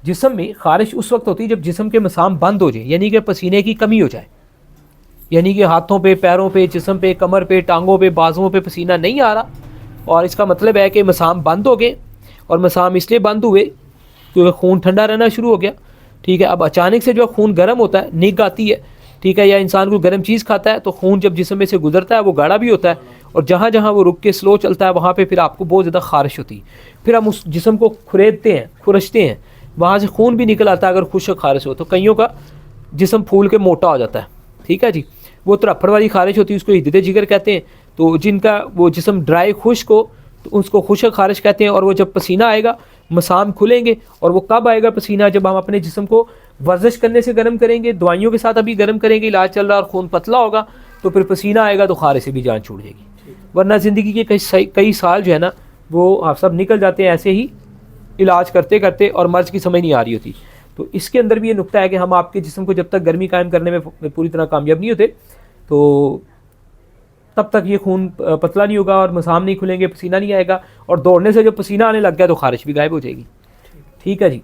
जिस्म में खारिश उस वक्त होती है जब जिस्म के मसाम बंद हो जाए, यानी कि पसीने की कमी हो जाए, यानी कि हाथों पे, पैरों पे, जिस्म पे, कमर पे, टांगों पे, बाजुओं पे पसीना नहीं आ रहा, और इसका मतलब है कि मसाम बंद हो गए। और मसाम इसलिए बंद हुए क्योंकि खून ठंडा रहना शुरू हो गया, ठीक है। अब अचानक से जो खून गर्म होता है, निग आती है, ठीक है, या इंसान को गर्म चीज़ खाता है तो खून जब जिस्म में से गुजरता है वो गाढ़ा भी होता है, और जहाँ जहाँ वो रुक के स्लो चलता है वहाँ पे फिर आपको बहुत ज़्यादा खारिश होती है। फिर हम उस जिस्म को खुरेदते हैं, खुरचते हैं, वहाँ से खून भी निकल आता है अगर खुश्क खारिश हो तो। कईयों का जिस्म फूल के मोटा हो जाता है, ठीक है जी। वो तरफड़ वाली खारिश होती है, उसको हिद्दत जिगर कहते हैं। तो जिनका वो जिस्म ड्राई खुश्क हो तो उसको खुश्क खारिश कहते हैं। और वो जब पसीना आएगा, मसाम खुलेंगे, और वो कब आएगा पसीना? जब हम अपने जिस्म को वर्जिश करने से गर्म करेंगे, दवाइयों के साथ अभी गर्म करेंगे, इलाज चल रहा और खून पतला होगा, तो फिर पसीना आएगा तो खारिश से भी जान छूट जाएगी। वरना ज़िंदगी के कई साल जो है ना वो आप सब निकल जाते हैं ऐसे ही इलाज करते करते, और मर्ज़ की समझ नहीं आ रही होती। तो इसके अंदर भी ये नुक्ता है कि हम आपके जिस्म को जब तक गर्मी कायम करने में पूरी तरह कामयाब नहीं होते तो तब तक ये खून पतला नहीं होगा और मसाम नहीं खुलेंगे, पसीना नहीं आएगा, और दौड़ने से जब पसीना आने लग गया तो खारिश भी गायब हो जाएगी। ठीक है जी।